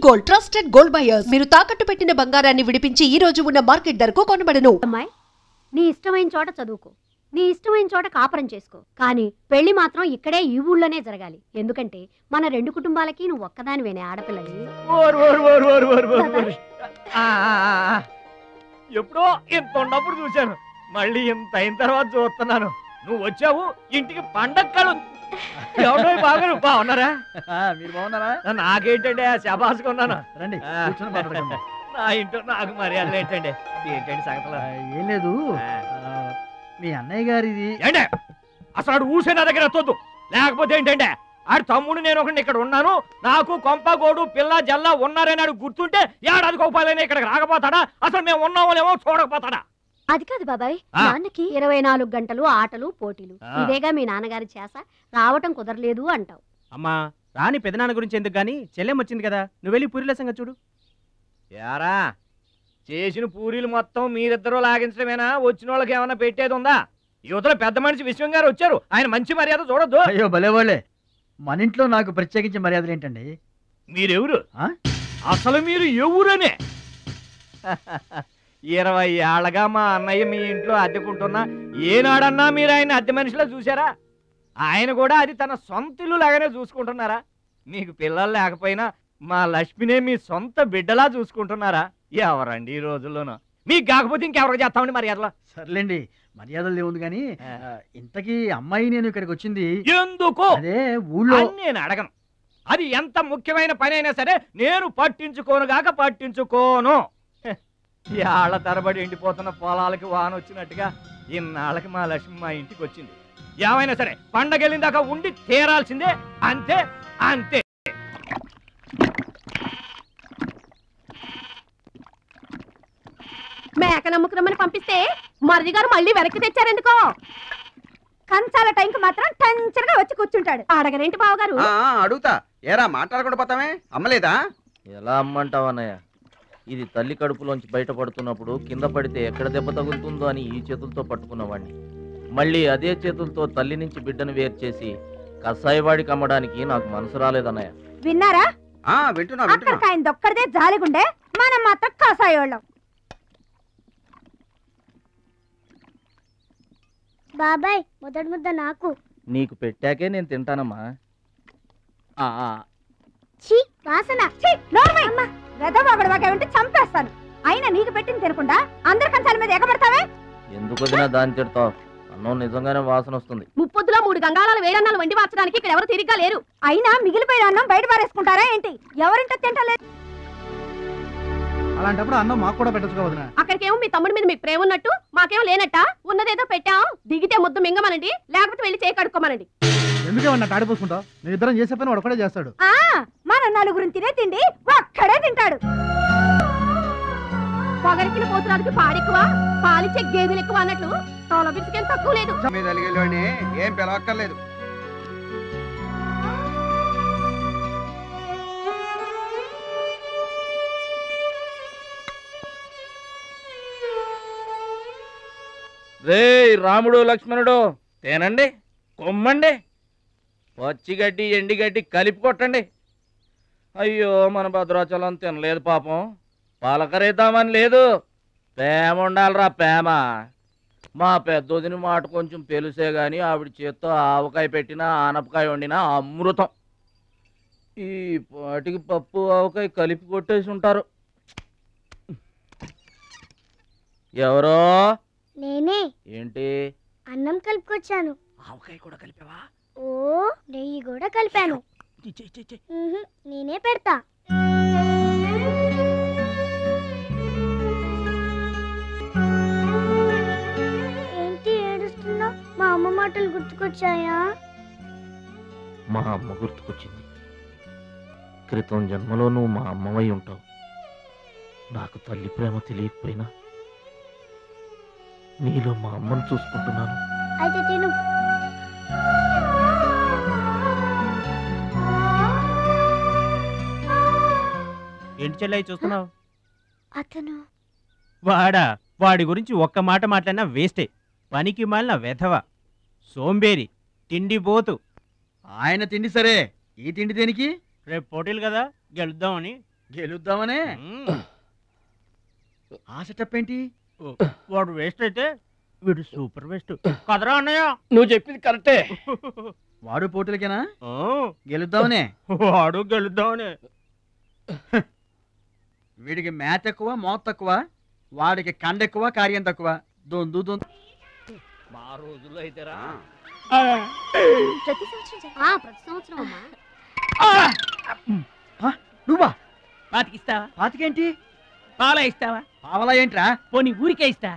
Gold trusted gold buyers. మీరు తాకట్టు పెట్టిన బంగారాన్ని విడిపించి ఈ రోజు ఉన్న మార్కెట్ ధరకు కొనబడను. అమ్మాయి, నీ ఇష్టమైన చోట చదువుకో, నీ ఇష్టమైన చోట కాపురం చేసుకో, కానీ పెళ్లి మాత్రం ఇక్కడే ఈ ఊళ్ళోనే జరగాలి. ఎందుకంటే మన రెండు కుటుంబాలకి నువ్వు ఒక్కదానివేనే ఆడపిల్లని. ఎప్పుడో ఇంత ఉన్నప్పుడు చూశాను, మళ్ళీ ఇంత అయిన తర్వాత చూస్తున్నాను. నువ్వు వచ్చావు ఇంటికి పండగ కలు. ఎవడో బాగా బాగున్నారా? మీరు బాగున్నారా? నాకేంటండి శబాసుగా ఉన్నాను. రండి నా ఇంట్లో నాకు మర్యాదలు ఏంటండి? ఏంటండి సంగతులు? ఏం లేదు, మీ అన్నయ్య గారిది. ఏంటే అసలు ఆడు ఊసే నా దగ్గర ఎత్తొద్దు, లేకపోతే ఏంటంటే ఆడు తమ్ముడు నేను ఒకటి ఇక్కడ ఉన్నాను, నాకు కొంప గోడు పిల్ల జల్ల ఉన్నారని ఆడు గుర్తుంటే ఏడాది కోపాలని ఇక్కడికి రాకపోతాడా? అసలు మేము ఉన్నామోలేమో చూడకపోతాడా? అది కాదు బాబాయ్, నాన్నకి 24 గంటలు ఆటలు పోటీలు, ఇదేగా మీ నాన్నగారి చేస. రావటం కుదరలేదు అంటావు. అమ్మా రాని పెదనాన్న గురించి ఎందుకు గాని, చెల్లెం వచ్చింది కదా, నువ్వు వెళ్ళి పూరిల సంగతి చూడు. యారా చేసిన పూరీలు మొత్తం మీరిద్దరూ లాగించడమేనా? వచ్చిన వాళ్ళకి ఏమన్నా పెట్టేది ఉందా? యువతల పెద్ద మనిషి విశ్వం గారు వచ్చారు, ఆయన మంచి మర్యాద చూడొద్దు. అయ్యో భలేవాళ్ళే, మన ఇంట్లో నాకు ప్రత్యేకించి మర్యాదలు ఏంటండి? మీరెవరు అసలు? మీరు ఎవరనే 20 ఏళ్ళగా మా అన్నయ్య మీ ఇంట్లో అద్దెకుంటున్నా ఏనాడన్నా మీరు ఆయన అద్దె మనిషిలో చూసారా? ఆయన కూడా అది తన సొంత ఇల్లు లాగానే చూసుకుంటున్నారా? మీకు పిల్లలు లేకపోయినా మా లక్ష్మినే మీ సొంత బిడ్డలా చూసుకుంటున్నారా? ఎవరండి ఈ రోజుల్లోనూ? మీకు కాకపోతే ఇంకెవరికి చేస్తామండి మర్యాదలో? సర్లేండి, మర్యాదలు ఏముంది కానీ ఇంతకీ అమ్మాయి నేను ఇక్కడికి వచ్చింది ఎందుకు? అదే ఊళ్ళో. నేను అడగను, అది ఎంత ముఖ్యమైన పని అయినా సరే నేను పట్టించుకోను గాక పట్టించుకోను. ఏళ్ల తరబడి ఎండిపోతున్న పొలాలకి వాన వచ్చినట్టుగా ఇన్నాళ్ళకి మా లక్ష్మి మా ఇంటికి వచ్చింది. ఏమైనా సరే పండగ వెళ్ళిన దాకా ఉండి తీరాల్సిందే, అంతే అంతే. మేక నమ్ముకురమ్మని పంపిస్తే మరిది గారు మళ్ళీ వెనక్కి తెచ్చారెందుకో? కంచాల టైంకి మాత్రం టంచరగా వచ్చి కూర్చుంటాడు. అడగరేంటి బావగారు? అడుగుతా, ఏరా మాట్లాడకుండా పోతామే? అమ్మలేదా? ఎలా అమ్మంటావు అన్నయ్య? ఇది తల్లి కడుపులోంచి బయటపడుతున్నప్పుడు కింద పడితే ఎక్కడ దెబ్బ తగులుతుందో అని ఈ చేతులతో పట్టుకున్నవాడిని, మళ్ళీ అదే చేతులతో తల్లి నుంచి బిడ్డను వేరు చేసి కసాయివాడికి అమ్మడానికి నాకు మనసు రాలేదన్నయ్య. విన్నారా? వింటున్నా. ఆయన దొక్కడిదే జాలిగుండే, మనం మాత్రం కసాయోళ్ళం. బాబాయ్ మొదటి ముద్ద నాకు. నీకు పెట్టాకే నేను తింటానమ్మా. వాసన చంపేస్తాను. అయినా నీకు పెట్టింది తినకుండా అందరి కంచాల మీద ఎగబడతావే? ఎందుకు వదినా దాన్ని తిడతావు? అన్నం నిజంగానే వాసన వస్తుంది. ముప్పొద్దులో 3 గంగాళాలు వేడన్నాలు వండి మార్చడానికి ఇక్కడ ఎవరు తిరిగ్గా లేరు. అయినా మిగిలిపోయిన అన్నం బయట పారేసుకుంటారా ఏంటి? ఎవరింటో తింటలేదు. అలాంటప్పుడు అన్నం మాకు కూడా పెట్టచ్చుకోవద్దునా? అక్కడికేమో మీ తమ్ముడి మీద మీకు ప్రేమ ఉన్నట్టు, మాకేమో లేనట్ట. ఉన్నదేదో పెట్టాం, దిగితే ముద్దు మింగమనండి, లేకపోతే వెళ్ళి చేయి కడుక్కోమనండి. ఎందుకేమన్నా తాడిపోసుకుంటావు? మీ ఇద్దరం చేసే పని వాడు కూడా చేస్తాడు. మన నలుగురిని తినే తిండి ఒక్కడే తింటాడు. పొగరికిన పోతురాదికి పాడెక్కువ, పాలిచ్చే గేదెలు ఎక్కువ అన్నట్లు తోల బిస్కేం తక్కువ లేదు. ఏం పిలవక్కర్లేదు. రే రాముడు లక్ష్మణుడు, తేనండి, కొమ్మండి, పచ్చిగడ్డి ఎండిగడ్డి కలిపి కొట్టండి. అయ్యో మన భద్రాచలం తినలేదు పాపం, పలకరేద్దామని లేదు. ప్రేమ ఉండాలిరా ప్రేమ. మా పెద్దోదిని మాట కొంచెం పెలుసే గాని ఆవిడ చేత్తో ఆవకాయ పెట్టినా ఆనపకాయ వండినా అమృతం. ఈ పాటికి పప్పు ఆవకాయ కలిపి కొట్టేసి ఉంటారు. ఎవరో? నేనే. ఏంటి? అన్నం కలుపుకొచ్చాను. ఆవకాయ కూడా కలిపావా? ఓ నెయ్యి కూడా కలిపాను. నేనే పెడతా. ఏంటి ఏడుస్తున్నా? మా అమ్మ మాటలు గుర్తుకొచ్చాయా? మా అమ్మ గుర్తుకొచ్చింది. క్రితం జన్మలో నువ్వు మా అమ్మవై ఉంటావు. నాకు తల్లి ప్రేమ తెలియకపోయినా నీలో మా అమ్మను చూసుకుంటున్నాను. అయితే తిను. ఏంటి చెల్లె చూస్తున్నావు? అతను వాడి గురించి ఒక్క మాట మాట్లాడినా వేస్టే. పనికి మాలిన వెధవ, సోంబేరి, తిండి పోతు. ఆయన తిండి సరే, ఈ తిండి దేనికి? రేపు పోటీలు కదా, గెలుద్దామని గెలుద్దామనే ఆ సెటప్ ఏంటి? వాడు వేస్ట్ అయితే వీడు సూపర్ వేస్ట్ కదరా అన్నయ్య. నువ్వు చెప్పింది కరెక్టే. వాడు పోటీలకేనా? గెలుద్దామనే. వాడు గెలుద్దామనే. వీడికి మ్యాథ్ ఎక్కువ, మోత్ తక్కువ. వాడికి కండ ఎక్కువ, కార్యం తక్కువ. దొందు దొందు. మా రోజుల్లో అయితేరా ప్రతి సంవత్సరం అమ్మా. నువ్వా? పాతికిస్తావా? పాతికేంటి? పాలా ఇస్తావా? పావలా ఏంట్రా? పోనీ ఊరికే ఇస్తా.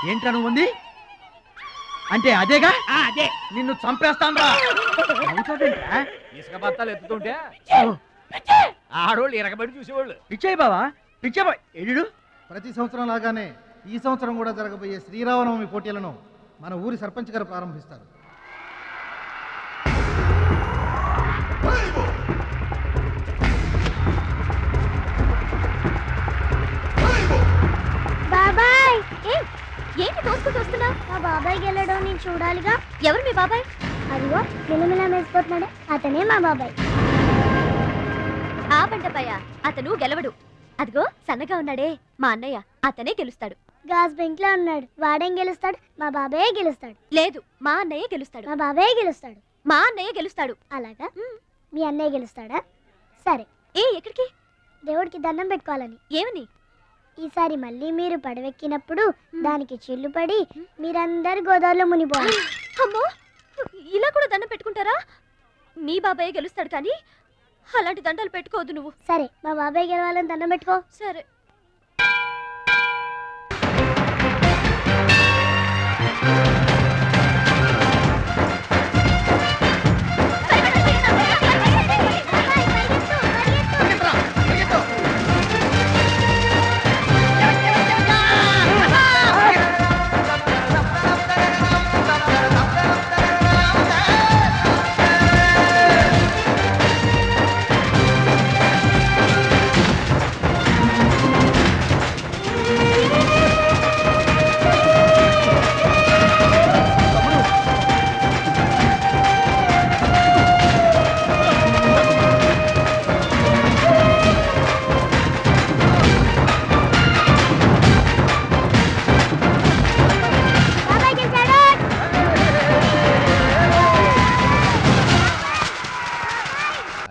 ఏంట్రా నువ్వు ఉంది అంటే? అదేగా, అదే. నిన్ను చంపేస్తాన్రా. ఇసుక బత్తాలు ఎత్తుతుంటే ఆడోళ్ళు ఇరగబడి చూసేవాళ్ళు. పిచ్చాయి బావా, పిచ్చాయి ఎడు. ప్రతి సంవత్సరం లాగానే ఈ సంవత్సరం కూడా జరగబోయే శ్రీరామనవమి పోటీలను మన ఊరి సర్పంచ్ గారు ప్రారంభిస్తారు. బాబాయ్ ఏంటి తోసుకుంటూ వస్తున్నా? మా బాబాయ్ గెలడం నేను చూడాలిగా. ఎవరు మీ బాబాయ్? అదిగో మిలమిలా మెరిసిపోతున్నాడే అతనే మా బాబాయ్. ఆ పంటపయ్య అతను గెలవడు. అదిగో సన్నగా ఉన్నాడే మా అన్నయ్య, అతనే గెలుస్తాడు. గాజ్ బెంక్ లో ఉన్నాడు, వాడేం గెలుస్తాడు? మా బాబాయ్ గెలుస్తాడు. లేదు, మా అన్నయ్య గెలుస్తాడు. మా బాబాయ్ గెలుస్తాడు. మా అన్నయ్య గెలుస్తాడు. అలాగా? మీ అన్నయ్య గెలుస్తాడా? సరే. ఎక్కడికి? దేవుడికి దండం పెట్టుకోవాలని. ఏమని? ఈసారి మళ్ళీ మీరు పడవెక్కినప్పుడు దానికి చిల్లు పడి మీరందరు గోదావరిలో మునిపోవాలి. అమ్మో, ఇలా కూడా దండం పెట్టుకుంటారా? మీ బాబాయ్ గెలుస్తాడు కానీ అలాంటి దండాలు పెట్టుకోవద్దు నువ్వు. సరే, మా బాబాయ్ గెలవాలని దండం పెట్టుకో. సరే.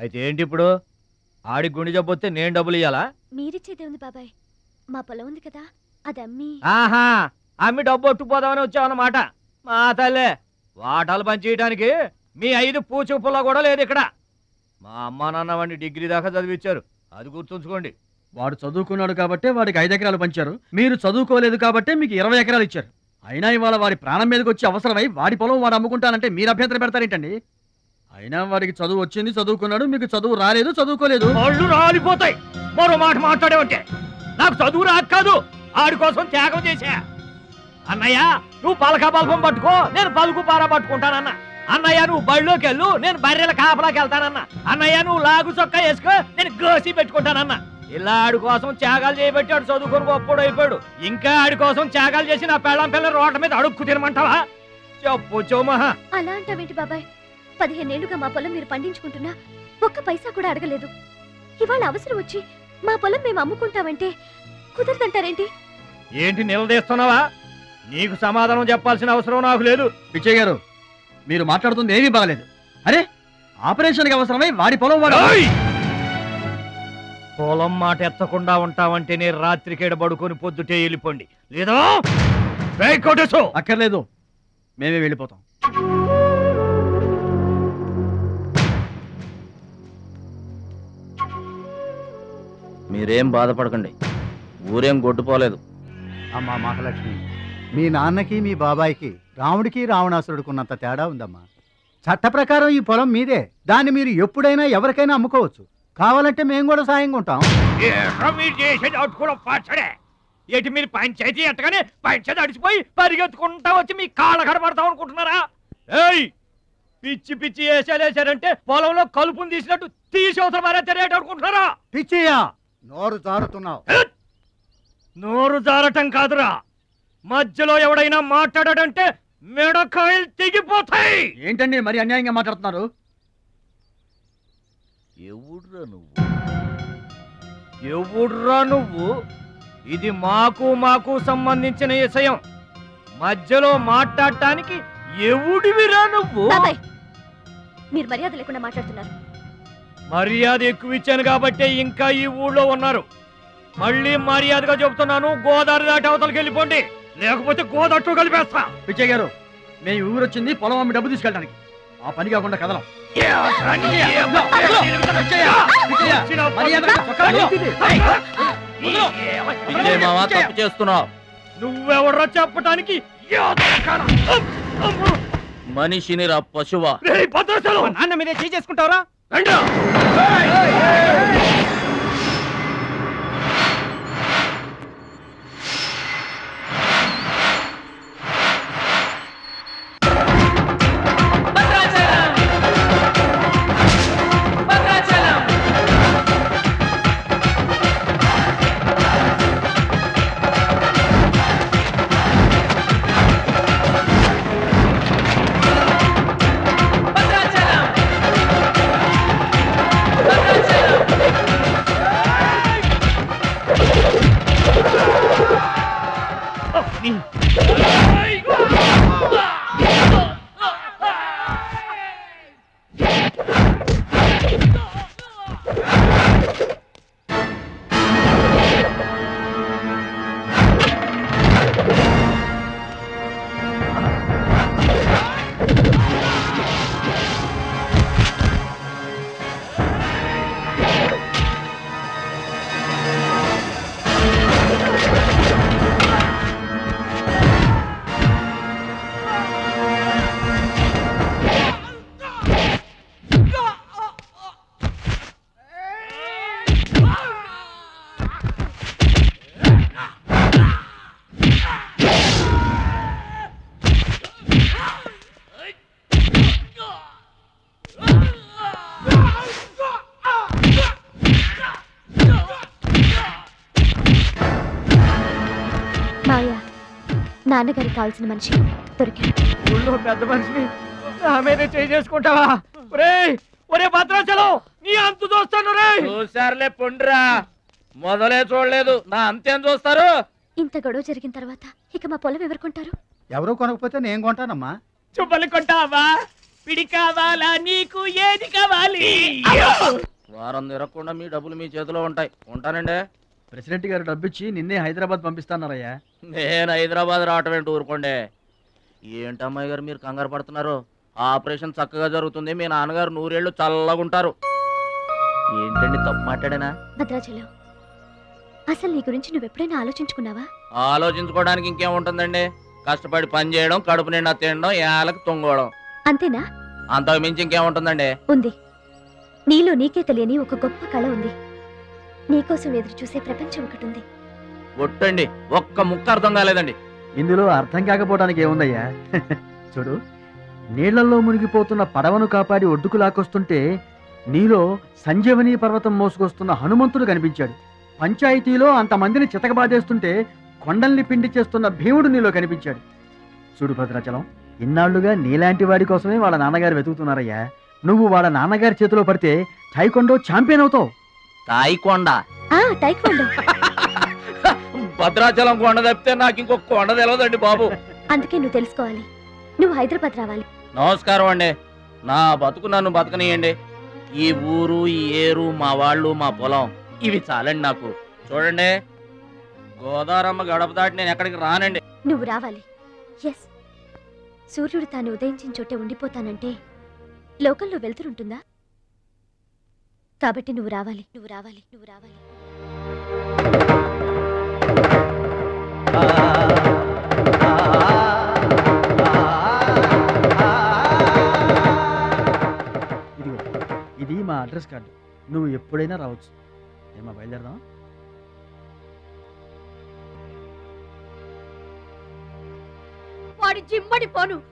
అయితే ఏంటి ఇప్పుడు? ఆడి గుండె జబ్బు వస్తే నేను డబ్బులు ఇయ్యాలా? మీరిచ్చేదే ఉంది బాబాయ్. మా పొలం ఉంది కదా, అది అమ్మి. ఆహా, అమ్మి డబ్బు ఒట్టుకుపోదామని వచ్చావన్నమాట. మా తల్లే, వాటాలు పనిచేయడానికి మీ 5 పూచు పుల్ల కూడా లేదు ఇక్కడ. మా అమ్మ నాన్న వాడిని డిగ్రీ దాకా చదివించారు, అది గుర్తుంచుకోండి. వాడు చదువుకున్నాడు కాబట్టి వాడికి 5 ఎకరాలు పంచారు. మీరు చదువుకోలేదు కాబట్టి మీకు 20 ఎకరాలు ఇచ్చారు. అయినా ఇవాళ వాడి ప్రాణం మీదకి వచ్చి అవసరమై వాడి పొలం వాడు అమ్ముకుంటానంటే మీరు అభ్యంతరం పెడతారేంటండి? అయినా వాడికి చదువు వచ్చింది, చదువుకున్నాడు. మీకు చదువు రాలేదు, చదువుకోలేదు. వాళ్ళు రాలిపోతాయి మరో మాట మాట్లాడేవంటే. నాకు చదువు రాదు కాదు, ఆడి కోసం త్యాగం చేశా. అన్నయ్య నువ్వు పలక బల్పం పట్టుకో, నేను పలుకు పారా పట్టుకుంటానన్న. అన్నయ్య నువ్వు బళ్ళోకి వెళ్ళు, నేను బర్రెల కాపలాకి వెళ్తానన్న. అన్నయ్య నువ్వు లాగు చొక్కా వేసుకో, నేను గోసి పెట్టుకుంటానన్న. ఇలా ఆడి కోసం త్యాగాలు చేయబట్టి ఆడు చదువుకొని గొప్పడు అయిపోయాడు. ఇంకా ఆడి కోసం త్యాగాలు చేసి నా పెళ్ళం పిల్లల రోడ్ల మీద అడుక్కు తినమంటావా? చెప్పు చోమహా. అలా అంటావేంటి బాబాయ్? 15 ఏళ్లుగా మా పొలం మీరు పండించుకుంటున్నా ఒక్క పైసా కూడా అడగలేదు. ఇవాళ అవసరం వచ్చి మా పొలం మేము అమ్ముకుంటామంటే కుదరదంటారేంటి? ఏంటి నిలదీస్తున్నావా? నీకు సమాధానం చెప్పాల్సిన అవసరం నాకు లేదు. పిచ్చయ్య గారు, మీరు మాట్లాడుతుంది ఏమీ బాగలేదు. అరే, ఆపరేషన్కి అవసరమై వాడి పొలం వాడు. పొలం మాట ఎత్తకుండా ఉంటావంటే నేను రాత్రికేడ పడుకొని పొద్దుటే వెళ్ళిపోండి, లేదా అక్కర్లేదు, మేమే వెళ్ళిపోతాం. మీరేం బాధపడకండి, ఊరేం గొడ్డుపోలేదు. అమ్మా మహాలక్ష్మి, మీ నాన్నకి మీ బాబాయికి రాముడికి రావణాసురుడికి ఉన్నంత తేడా ఉందమ్మా. చట్ట ప్రకారం ఈ పొలం మీదే, దాన్ని మీరు ఎప్పుడైనా ఎవరికైనా అమ్ముకోవచ్చు. కావాలంటే మేము కూడా సాయంగా ఉంటాం. ఏంటి మీరు పంచాయతీ ఎట్టగానే పంచాయతీ అడిచిపోయి పరిగెత్తుకుంటా వచ్చి మీ కాళ్ళ కడబడతాం అనుకుంటున్నారా? ఏయ్, పిచ్చి పిచ్చి వేసారంటే పొలంలో కలుపుని తీసినట్టు తీసి అవసరం మారేట అనుకుంటున్నారా? పిచ్చియా, నోరు జారుతున్నావు. నోరు జారటం కాదురా, మధ్యలో ఎవడైనా మాట్లాడాడంటే మెడకాయలు తెగిపోతాయి. ఏంటండి మరి అన్యాయంగా మాట్లాడుతున్నారు? ఎవడ్రా నువ్వు? ఎవడ్రా నువ్వు? ఇది మాకు సంబంధించిన విషయం. మధ్యలో మాట్లాడటానికి ఎవడివిరా నువ్వు? బాబాయ్, మీరు మర్యాద లేకుండా మాట్లాడుతున్నారు. మర్యాద ఎక్కువ ఇచ్చాను కాబట్టే ఇంకా ఈ ఊళ్ళో ఉన్నారు. మళ్ళీ మర్యాదగా చెబుతున్నాను, గోదావరి దాటి అవతలకి వెళ్ళిపోండి, లేకపోతే గోదట్టు కలిపేస్తా. పిచ్చయ్య గారు, మేము ఊరు వచ్చింది పొలం అమ్మి డబ్బు తీసుకెళ్ళడానికి. ఆ పని కాకుండా కదలం. విజయ్ మావా, తప్పు చేస్తున్నావు. నువ్వెవర్రా చెప్పటానికి? మనిషిని రా పశువా. నాన్న మీదే చేసుకుంటావరా? నాన్నగారికి కావాల్సిన మనిషి దొరికాడు. ఊళ్ళో పెద్ద మనిషిని నా మీదే చేసుకుంటావా? ఒరే భద్రాచలం, నీ అంతు చూస్తాను. చూసారులే పొండ్రా, మొదలే చూడలేదు, నా అంతేం చూస్తారు? ఇంత గొడవ జరిగిన తర్వాత ఇక మా పొలం ఎవరు కొంటారు? ఎవరో కొనకపోతే నేను కొంటానమ్మా. చుబ్బలు కొంటావా? పిడి కావాలా? నీకు ఏది కావాలి? వారం తిరగకుండా మీ డబ్బులు మీ చేతిలో ఉంటాయి. ఉంటానండి. ప్రెసిడెంట్ గారు డబ్బిచ్చి నిన్నే హైదరాబాద్ పంపిస్తాన్నారయ్యా. నేను హైదరాబాద్ రావటం ఏంటి, ఊరుకోండి. ఏంటమ్మాయి గారు మీరు కంగారు పడుతున్నారు? ఆపరేషన్ చక్కగా జరుగుతుంది, మీ నాన్నగారు 100 ఏళ్ళు చల్లగుంటారు. ఏంటండి తప్పు మాట్లాడానా? భద్రాచలం, అసలు నీ గురించి నువ్వెప్పుడైనా ఆలోచించుకున్నావా? ఆలోచించుకోవడానికి ఇంకేం ఉంటుందండి? కష్టపడి పని చేయడం, కడుపు నిండా తినడం, ఏళ్ళకి తొంగోవడం, అంతేనా? అంతకు మించి ఇంకేముంటుందండి? ఉంది. నీలో నీకే తెలియని ఒక గొప్ప కళ ఉంది. నీకోసం ఎదురు చూసే ప్రపంచం ఒకటి ఉంది. ఒట్టండి, ఒక్క ముక్క అర్థం కాలేదండి. ఇందులో అర్థం కాకపోవడానికి ఏముందయ్యా? చూడు, నీళ్లలో మునిగిపోతున్న పడవను కాపాడి ఒడ్డుకు లాక్కొస్తుంటే నీలో సంజీవని పర్వతం మోసుకొస్తున్న హనుమంతుడు కనిపించాడు. పంచాయతీలో అంతమందిని చితకబాదేస్తుంటే కొండల్ని పిండి చేస్తున్న భీముడు నీలో కనిపించాడు. చూడు భద్రాచలం, ఇన్నాళ్లుగా నీలాంటి వాడి కోసమే వాళ్ళ నాన్నగారు వెతుకుతున్నారయ్యా. నువ్వు వాళ్ళ నాన్నగారి చేతిలో పడితే టైకొండో ఛాంపియన్ అవుతావు. తాయికొండ? టైక్వాండో. భద్రాచలం కొండ తప్పితే నాకు ఇంకొక కొండ తెలియదండి బాబు. అందుకే నువ్వు తెలుసుకోవాలి. నువ్వు హైదరాబాద్ రావాలి. నమస్కారం అండి, నా బతుకు నన్ను బతకనియండి. ఈ ఊరు, ఈ ఏరు, మా వాళ్ళు, మా పొలం, ఇవి చాలండి నాకు. చూడండి, గోదావరమ్మ గడప దాటి నేను ఎక్కడికి రానండి. నువ్వు రావాలి. ఎస్, సూర్యుడు తాను ఉదయించిన చోటే ఉండిపోతానంటే లోకంలో వెళ్తురుంటుందా? కాబట్టి నువ్వు రావాలి, నువ్వు రావాలి, నువ్వు రావాలి. ఇది మా అడ్రస్ కార్డు. నువ్వు ఎప్పుడైనా రావచ్చు. ఏమా బయలుదేరదాం? వాడి జిమ్మడి పోను